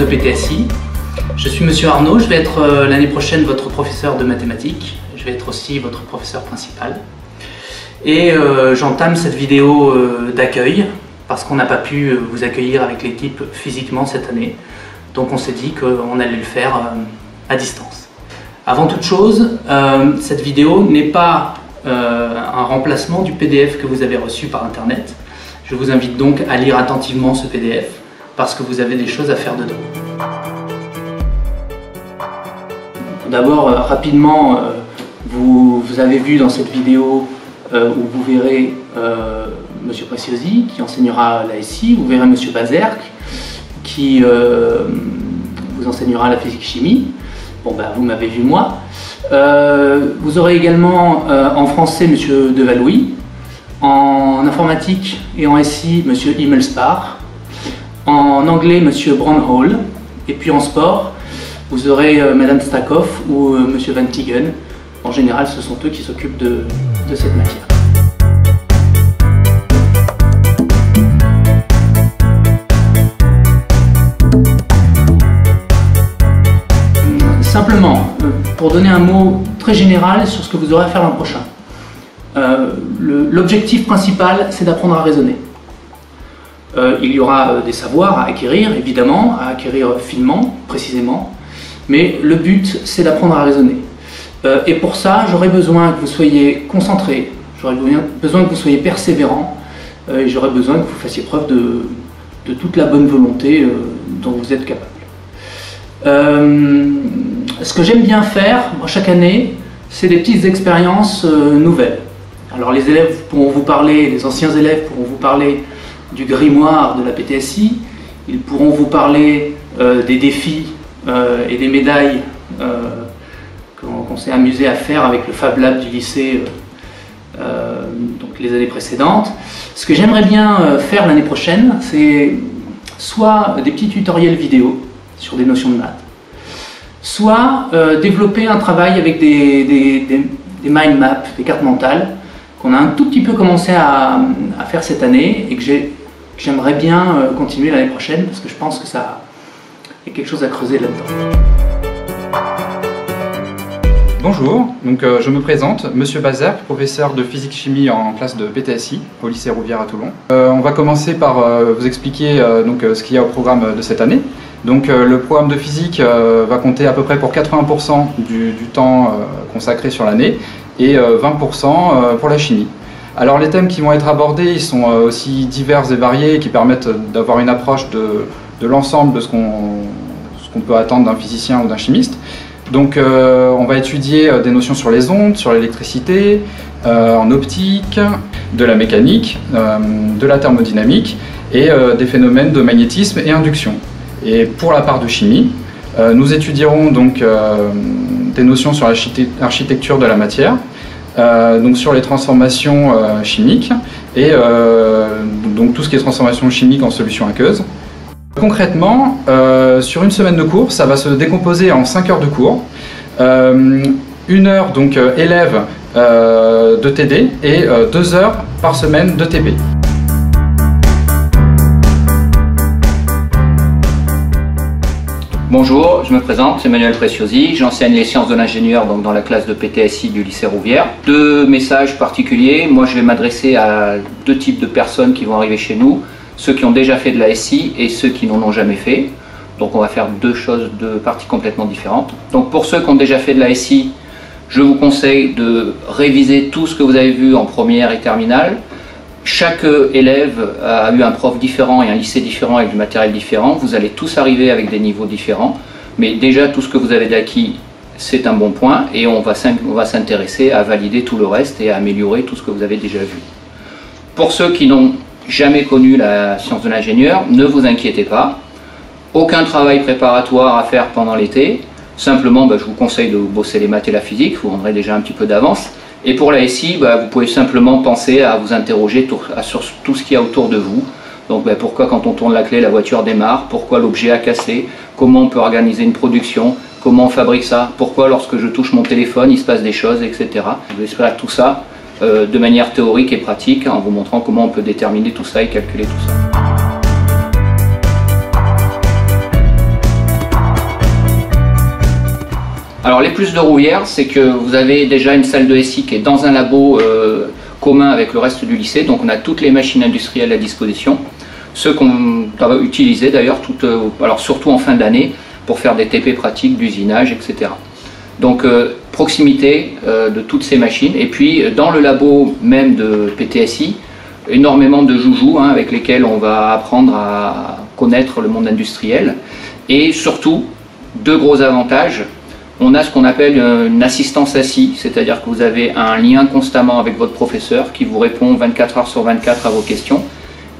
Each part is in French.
PTSI. Je suis Monsieur Arnaud, je vais être l'année prochaine votre professeur de mathématiques. Je vais être aussi votre professeur principal. Et j'entame cette vidéo d'accueil parce qu'on n'a pas pu vous accueillir avec l'équipe physiquement cette année. Donc on s'est dit qu'on allait le faire à distance. Avant toute chose, cette vidéo n'est pas un remplacement du PDF que vous avez reçu par Internet. Je vous invite donc à lire attentivement ce PDF parce que vous avez des choses à faire dedans. D'abord, rapidement, vous avez vu dans cette vidéo où vous verrez M. Preciosi qui enseignera la SI, vous verrez M. Bazerk qui vous enseignera la physique-chimie. Bon, ben, vous m'avez vu moi. Vous aurez également en français M. Devalouis, en informatique et en SI M. Himmelspar, en anglais M. Brownhall, et puis en sport vous aurez Mme Stakoff ou M. Van Tigen. En général, ce sont eux qui s'occupent de cette matière. Simplement, pour donner un mot très général sur ce que vous aurez à faire l'an prochain. L'objectif principal, c'est d'apprendre à raisonner. Il y aura des savoirs à acquérir, évidemment, à acquérir finement, précisément, mais le but, c'est d'apprendre à raisonner. Et pour ça, j'aurai besoin que vous soyez concentrés, j'aurai besoin que vous soyez persévérants, et j'aurai besoin que vous fassiez preuve de toute la bonne volonté dont vous êtes capable. Ce que j'aime bien faire, moi, chaque année, c'est des petites expériences nouvelles. Alors les élèves pourront vous parler, les anciens élèves pourront vous parler du grimoire de la PTSI, ils pourront vous parler des défis et des médailles qu'on s'est amusé à faire avec le Fab Lab du lycée donc les années précédentes. Ce que j'aimerais bien faire l'année prochaine, c'est soit des petits tutoriels vidéo sur des notions de maths, soit développer un travail avec des mind maps, des cartes mentales, qu'on a un tout petit peu commencé à faire cette année et que j'aimerais bien continuer l'année prochaine parce que je pense que ça y a quelque chose à creuser là-dedans. Bonjour, donc, je me présente, Monsieur Bazerk, professeur de physique-chimie en classe de PTSI au lycée Rouvière à Toulon. On va commencer par vous expliquer ce qu'il y a au programme de cette année. Donc le programme de physique va compter à peu près pour 80% du temps consacré sur l'année et 20% pour la chimie. Alors les thèmes qui vont être abordés, ils sont aussi divers et variés, qui permettent d'avoir une approche de l'ensemble de ce qu'on peut attendre d'un physicien ou d'un chimiste. Donc on va étudier des notions sur les ondes, sur l'électricité, en optique, de la mécanique, de la thermodynamique et des phénomènes de magnétisme et induction. Et pour la part de chimie, nous étudierons donc des notions sur l'architecture de la matière, donc sur les transformations chimiques et donc tout ce qui est transformation chimique en solution aqueuse. Concrètement, sur une semaine de cours, ça va se décomposer en 5 heures de cours, 1 heure donc élève de TD et 2 heures par semaine de TP. Bonjour, je me présente, c'est Emmanuel Preciosi, j'enseigne les sciences de l'ingénieur dans la classe de PTSI du lycée Rouvière. 2 messages particuliers, moi je vais m'adresser à 2 types de personnes qui vont arriver chez nous, ceux qui ont déjà fait de la SI et ceux qui n'en ont jamais fait. Donc on va faire 2 parties complètement différentes. Donc pour ceux qui ont déjà fait de la SI, je vous conseille de réviser tout ce que vous avez vu en première et terminale. Chaque élève a eu un prof différent et un lycée différent avec du matériel différent. Vous allez tous arriver avec des niveaux différents. Mais déjà, tout ce que vous avez acquis, c'est un bon point. Et on va s'intéresser à valider tout le reste et à améliorer tout ce que vous avez déjà vu. Pour ceux qui n'ont jamais connu la science de l'ingénieur, ne vous inquiétez pas. Aucun travail préparatoire à faire pendant l'été. Simplement, je vous conseille de bosser les maths et la physique. Vous aurez déjà un petit peu d'avance. Et pour la SI, vous pouvez simplement penser à vous interroger sur tout ce qu'il y a autour de vous. Donc pourquoi quand on tourne la clé, la voiture démarre, pourquoi l'objet a cassé, comment on peut organiser une production, comment on fabrique ça, pourquoi lorsque je touche mon téléphone, il se passe des choses, etc. Je vais expliquer tout ça de manière théorique et pratique en vous montrant comment on peut déterminer tout ça et calculer tout ça. Alors les plus de Rouvière, c'est que vous avez déjà une salle de SI qui est dans un labo commun avec le reste du lycée, donc on a toutes les machines industrielles à disposition, ceux qu'on va utiliser d'ailleurs, alors surtout en fin d'année, pour faire des TP pratiques d'usinage, etc. Donc proximité de toutes ces machines, et puis dans le labo même de PTSI, énormément de joujoux avec lesquels on va apprendre à connaître le monde industriel, et surtout, deux gros avantages. On a ce qu'on appelle une assistance assis, c'est-à-dire que vous avez un lien constamment avec votre professeur qui vous répond 24 heures sur 24 à vos questions.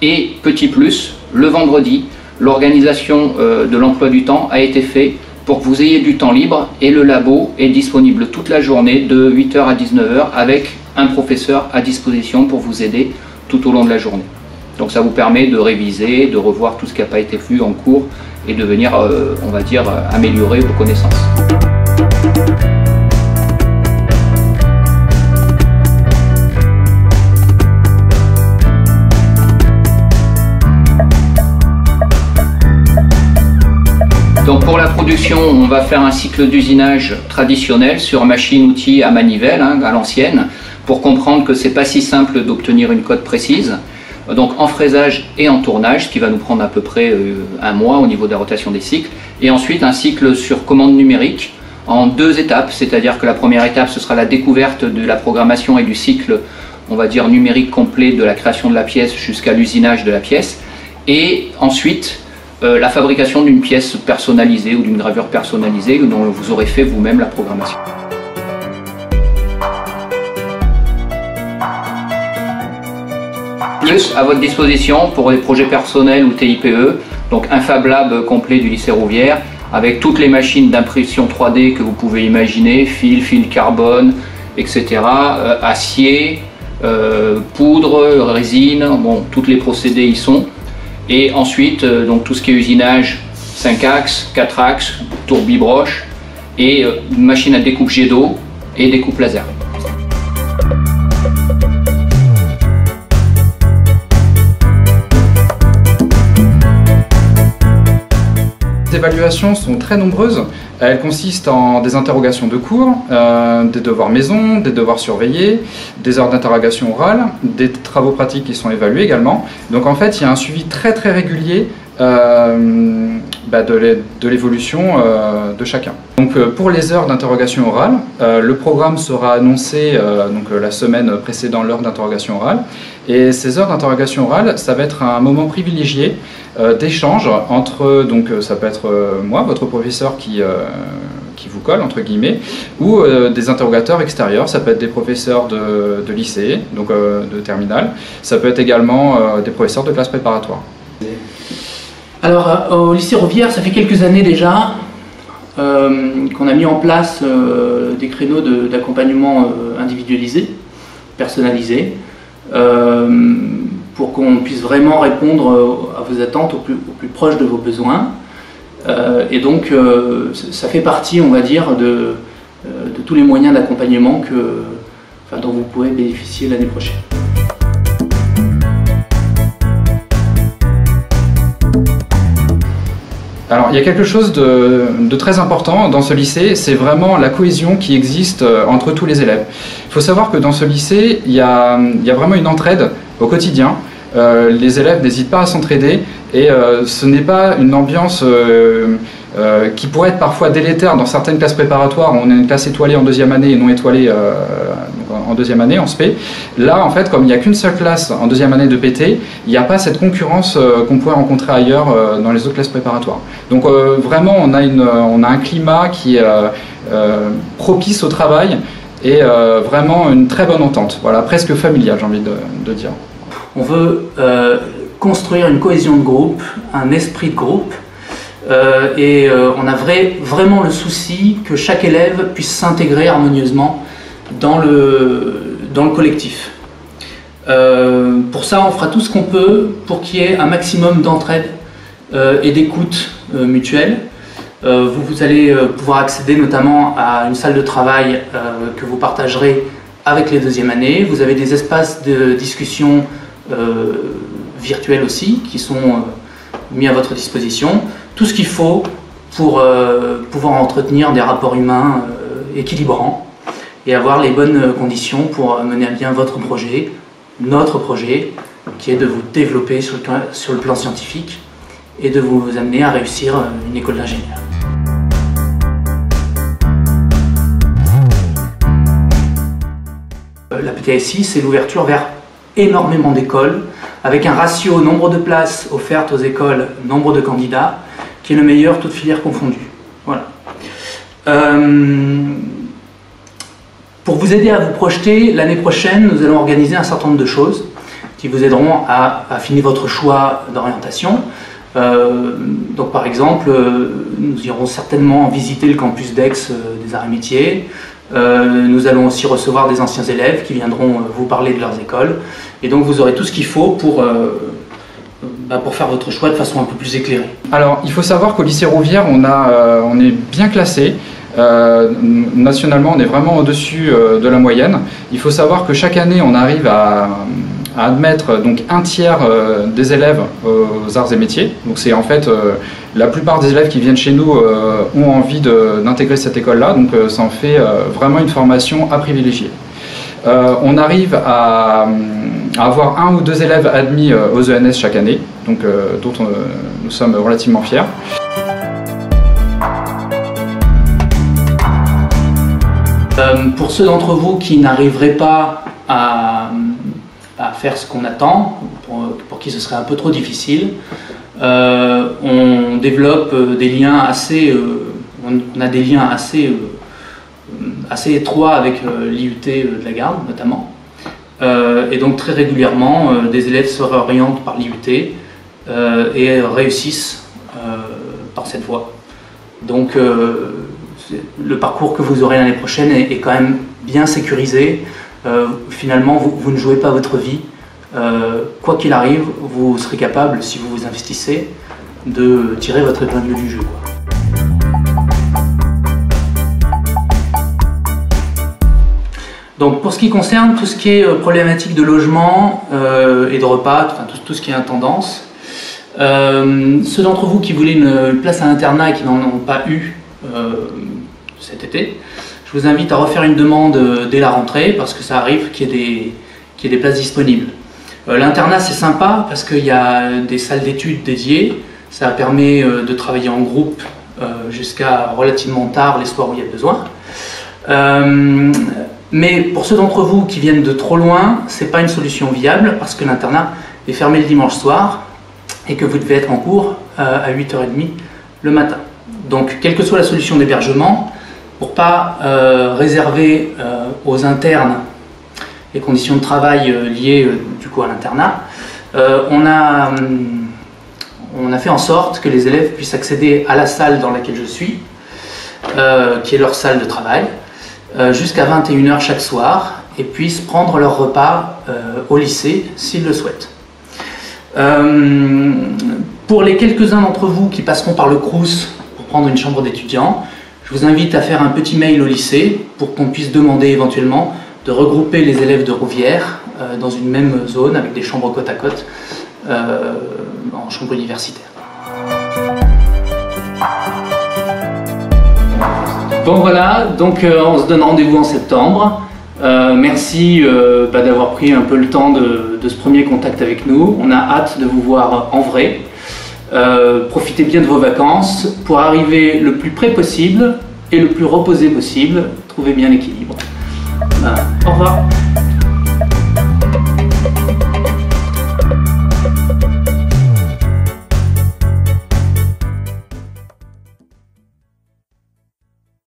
Et petit plus, le vendredi, l'organisation de l'emploi du temps a été faite pour que vous ayez du temps libre et le labo est disponible toute la journée de 8 h à 19 h avec un professeur à disposition pour vous aider tout au long de la journée. Donc ça vous permet de réviser, de revoir tout ce qui n'a pas été vu en cours et de venir, on va dire, améliorer vos connaissances. Donc pour la production, on va faire un cycle d'usinage traditionnel sur machine-outil à manivelle, à l'ancienne, pour comprendre que c'est pas si simple d'obtenir une cote précise. Donc en fraisage et en tournage, ce qui va nous prendre à peu près un mois au niveau de la rotation des cycles. Et ensuite un cycle sur commande numérique en 2 étapes, c'est-à-dire que la première étape ce sera la découverte de la programmation et du cycle, on va dire numérique complet de la création de la pièce jusqu'à l'usinage de la pièce. Et ensuite la fabrication d'une pièce personnalisée ou d'une gravure personnalisée dont vous aurez fait vous-même la programmation. Plus à votre disposition pour des projets personnels ou TIPE, donc un Fab Lab complet du lycée Rouvière avec toutes les machines d'impression 3D que vous pouvez imaginer, fil carbone, etc., acier, poudre, résine, bon, tous les procédés y sont. Et ensuite, donc tout ce qui est usinage, 5 axes, 4 axes, tourbillon-broche et machine à découpe jet d'eau et découpe laser. Les évaluations sont très nombreuses. Elles consistent en des interrogations de cours, des devoirs maison, des devoirs surveillés, des heures d'interrogation orale, des travaux pratiques qui sont évalués également. Donc en fait, il y a un suivi très régulier de l'évolution de chacun. Donc pour les heures d'interrogation orale, le programme sera annoncé la semaine précédant l'heure d'interrogation orale. Et ces heures d'interrogation orale, ça va être un moment privilégié d'échange entre, donc ça peut être moi, votre professeur qui vous colle, entre guillemets, ou des interrogateurs extérieurs. Ça peut être des professeurs de lycée, donc de terminale. Ça peut être également des professeurs de classe préparatoire. Alors, au lycée Rouvière, ça fait quelques années déjà qu'on a mis en place des créneaux d'accompagnement individualisé, personnalisé, pour qu'on puisse vraiment répondre à vos attentes au plus proche de vos besoins. Et donc, ça fait partie, on va dire, de tous les moyens d'accompagnement dont vous pourrez bénéficier l'année prochaine. Alors, il y a quelque chose de très important dans ce lycée, c'est vraiment la cohésion qui existe entre tous les élèves. Il faut savoir que dans ce lycée, il y a vraiment une entraide au quotidien. Les élèves n'hésitent pas à s'entraider et ce n'est pas une ambiance qui pourrait être parfois délétère dans certaines classes préparatoires. On a une classe étoilée en 2e année et non étoilée en 2e année, en SP. Là, en fait, comme il n'y a qu'une seule classe en 2e année de PT, il n'y a pas cette concurrence qu'on pourrait rencontrer ailleurs dans les autres classes préparatoires. Donc vraiment, on a un climat qui est propice au travail et vraiment une très bonne entente, voilà, presque familiale, j'ai envie de dire. On veut construire une cohésion de groupe, un esprit de groupe, et on a vraiment le souci que chaque élève puisse s'intégrer harmonieusement dans le collectif. Pour ça, on fera tout ce qu'on peut pour qu'il y ait un maximum d'entraide et d'écoute mutuelle. Vous allez pouvoir accéder notamment à une salle de travail que vous partagerez avec les 2e années. Vous avez des espaces de discussion virtuels aussi qui sont mis à votre disposition. Tout ce qu'il faut pour pouvoir entretenir des rapports humains équilibrants et avoir les bonnes conditions pour mener à bien votre projet, notre projet, qui est de vous développer sur le plan scientifique et de vous amener à réussir une école d'ingénieur. La PTSI, c'est l'ouverture vers énormément d'écoles, avec un ratio nombre de places offertes aux écoles, nombre de candidats, qui est le meilleur, toutes filières confondues. Voilà. Pour vous aider à vous projeter, l'année prochaine, nous allons organiser un certain nombre de choses qui vous aideront à affiner votre choix d'orientation. Donc par exemple, nous irons certainement visiter le campus d'Aix des Arts et Métiers. Nous allons aussi recevoir des anciens élèves qui viendront vous parler de leurs écoles. Et donc vous aurez tout ce qu'il faut pour faire votre choix de façon un peu plus éclairée. Alors il faut savoir qu'au lycée Rouvière, on est bien classé. Nationalement, on est vraiment au-dessus de la moyenne. Il faut savoir que chaque année, on arrive à admettre donc un tiers des élèves aux arts et métiers. Donc c'est en fait la plupart des élèves qui viennent chez nous ont envie d'intégrer cette école-là. Donc ça en fait vraiment une formation à privilégier. On arrive à avoir 1 ou 2 élèves admis aux ENS chaque année, donc dont nous sommes relativement fiers. Pour ceux d'entre vous qui n'arriveraient pas à faire ce qu'on attend, pour qui ce serait un peu trop difficile, on développe des liens assez, on a des liens assez étroits avec l'IUT de la Garde notamment, et donc très régulièrement des élèves se réorientent par l'IUT et réussissent par cette voie. Donc le parcours que vous aurez l'année prochaine est quand même bien sécurisé. Finalement, vous ne jouez pas votre vie. Quoi qu'il arrive, vous serez capable, si vous vous investissez, de tirer votre épingle du jeu. Donc pour ce qui concerne tout ce qui est problématique de logement et de repas, enfin tout ce qui est intendance, ceux d'entre vous qui voulaient une place à l'internat et qui n'en ont pas eu cet été, je vous invite à refaire une demande dès la rentrée parce que ça arrive qu'il y ait des places disponibles. L'internat c'est sympa parce qu'il y a des salles d'études dédiées, ça permet de travailler en groupe jusqu'à relativement tard les soirs où il y a besoin. Mais pour ceux d'entre vous qui viennent de trop loin, c'est pas une solution viable parce que l'internat est fermé le dimanche soir et que vous devez être en cours à 8h30 le matin. Donc quelle que soit la solution d'hébergement, pour pas réserver aux internes les conditions de travail liées du coup à l'internat, on a fait en sorte que les élèves puissent accéder à la salle dans laquelle je suis, qui est leur salle de travail, jusqu'à 21h chaque soir, et puissent prendre leur repas au lycée s'ils le souhaitent. Pour les quelques-uns d'entre vous qui passeront par le Crous pour prendre une chambre d'étudiant, je vous invite à faire un petit mail au lycée pour qu'on puisse demander éventuellement de regrouper les élèves de Rouvière dans une même zone avec des chambres côte à côte en chambre universitaire. Bon voilà, donc on se donne rendez-vous en septembre. Merci d'avoir pris un peu le temps de ce premier contact avec nous. On a hâte de vous voir en vrai. Profitez bien de vos vacances pour arriver le plus près possible et le plus reposé possible. Trouvez bien l'équilibre. Au revoir.